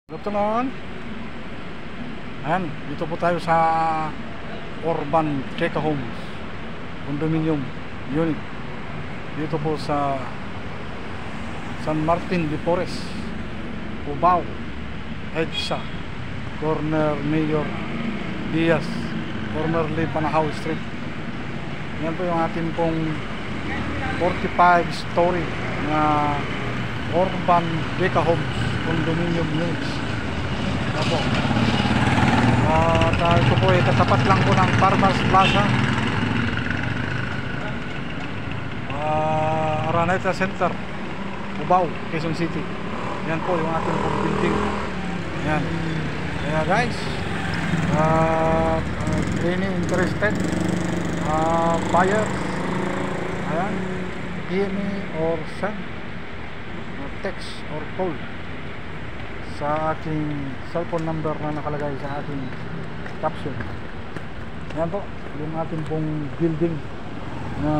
Good afternoon. Ayan, dito po tayo sa Urban Deca Homes Condominium Unit. Dito po sa San Martin de Porres, Cubao, EDSA, corner Mayor Diaz, corner Panahaw Street. Yan po yung ating pong 45-story na Urban Deca Homes Condominium Units. Opo. Ito po ay katapat lang po ng Farmers Plaza, Araneta Center, Cubao, Quezon City. Yan po yung ating pong building. Yan. Kaya guys, any interested buyers, ayan, PM or send text or call sa aking cellphone number na nakalagay sa ating caption. Yan po yung ating pong building na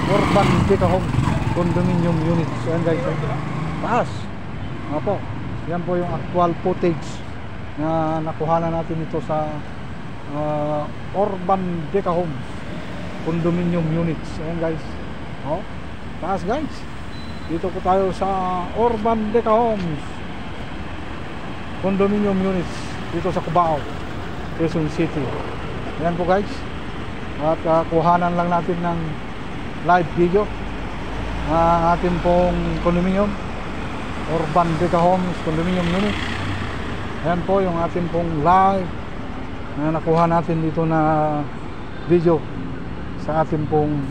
Urban Deca Homes Condominium Units. Yan guys, taas. Yan po, yan po yung actual footage na nakuhanan natin ito sa Urban Deca Homes Condominium Units. Yan guys, oh, taas guys. Dito po tayo sa Urban Deca Homes Condominium Units dito sa Cubao, Quezon City. Yan po guys. At kuhanan lang natin ng live video ang ating pong condominium Urban Deca Homes Condominium Units. Yan po yung ating pong live na nakuha natin dito na video sa ating pong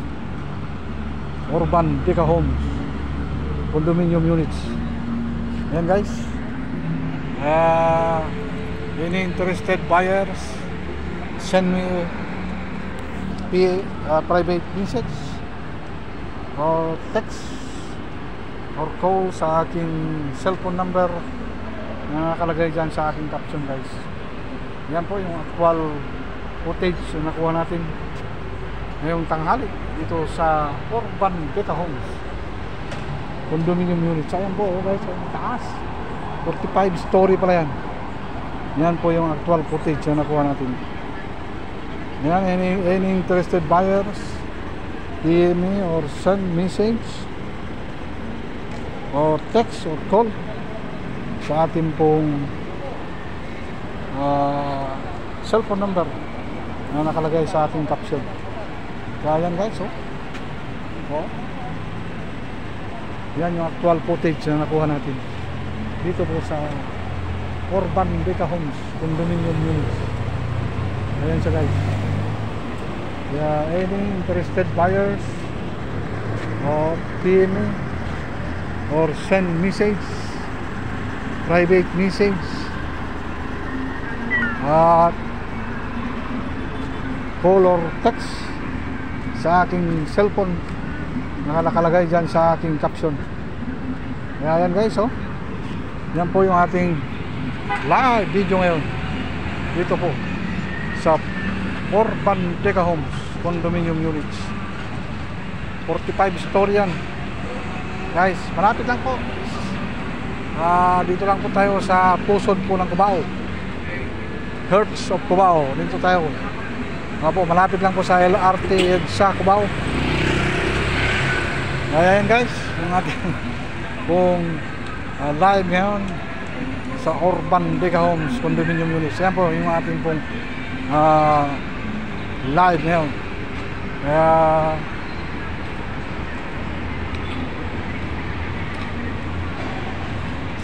Urban Deca Homes Condominium Units. Yan guys, any interested buyers, send me private message or text or call sa aking cellphone number na nakalagay dyan sa aking caption guys. Yan po yung actual footage na nakuha natin ngayong tanghali dito sa Urban Deca Homes Condominium Units. Ayan po guys, ang taas, 45 story pala yan. Yan po yung actual footage na nakuha natin. Yan, any interested buyers, PM me or send message or text or call sa ating pong cellphone number na nakalagay sa ating caption. Kaya yan guys, oh. Yan yung actual footage na nakuha natin dito po sa Urban Deca Homes Condominium Units. Ayan siya guys. Any interested buyers or PM or send message, private message at call or text sa aking cellphone na nakalagay dyan sa aking caption. Ayan guys, oh. Yan po yung ating live video ngayon dito po sa Urban Deca Homes Condominium Units. 45 story yan guys, malapit lang po. Dito lang po tayo sa pusod po ng Cubao, Hertz of Cubao. Dito tayo po, malapit lang po sa LRT EDSA Cubao. Ayan guys, yung ating pong live ngayon sa Urban Deca Homes Condominium Units. Yan po yung ating pong live ngayon. Kaya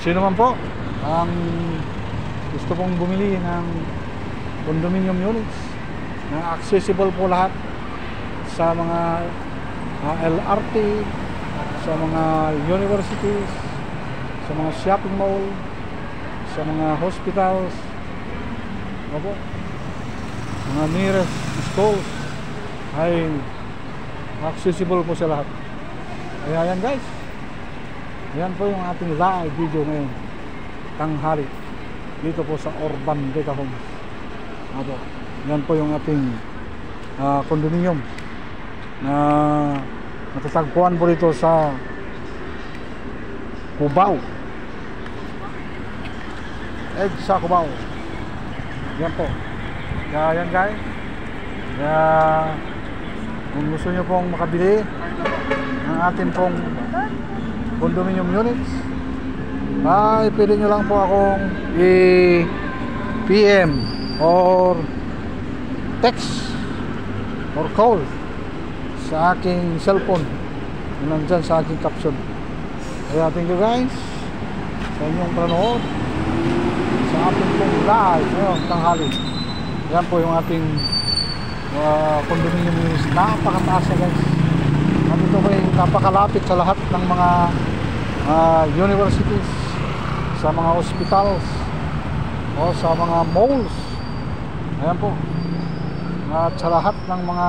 sino man po ang gusto pong bumili ng condominium units na accessible po lahat sa mga LRT, sa mga universities, sa mga shopping mall, sa mga hospitals, mga nearest schools, ay accessible po sa lahat. Kaya yan guys, yan po yung ating live video ngayon tanghali dito po sa Urban Deca Homes. Yan po yung ating condominium na matatagpuan po dito sa Cubao, EDSA Cubao. Yan po. Kaya yan guys. Kaya kung gusto nyo pong makabili ng ating pong condominium units, ay pwede nyo lang po akong i-PM or text or call sa aking cellphone na nandyan sa aking caption. Kaya thank you guys sa inyong panonood sa ating pong live ngayon tanghali. Yan po yung ating condominium units. Napakataas na guys. At ito po ay napakalapit sa lahat ng mga universities, sa mga hospitals o sa mga malls. Ayan po. At sa lahat ng mga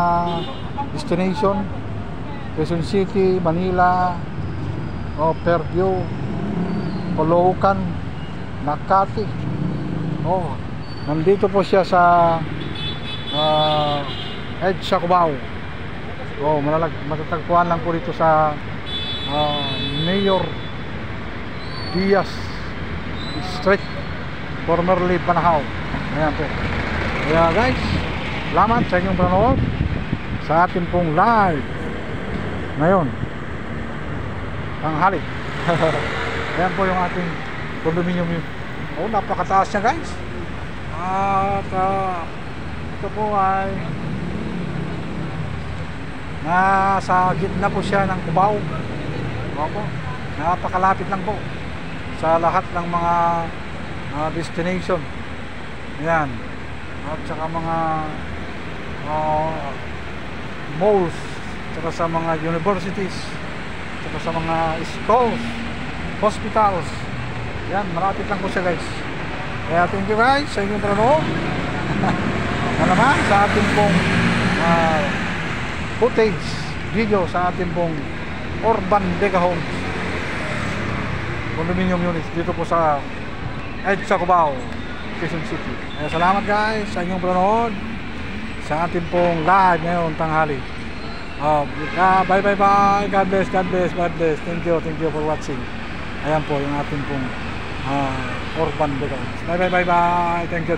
destination, Quezon City, Manila, Fairview, Caloocan, Makati. Nandito po siya sa EDSA Cubao. Matatagpuan lang po dito sa Mayor Diaz Street, formerly Banahaw. Ayan po. Kaya guys, salamat sa inyong panonood sa ating pong live ngayon tanghali. Ayan po yung ating condominium. Napakataas niya guys. At ito po ay nasa gitna po siya ng Cubao. Napakalapit lang po sa lahat ng mga destination. Ayan. At saka mga malls, saka sa mga universities, saka sa mga schools, hospitals. Yan, malapit lang po siya guys. Kaya thank you guys sa inyong panonood na naman sa ating pong footage video sa ating pong Urban Deca Homes condominium units dito po sa EDSA Cubao, Quezon City. Kaya salamat guys sa inyong panonood sa ating pong live ngayon tanghali. Bye bye bye. God bless, God bless, God bless. Thank you for watching. Ayan po yung ating pong Urban Deca Homes. Bye bye bye bye. Thank you.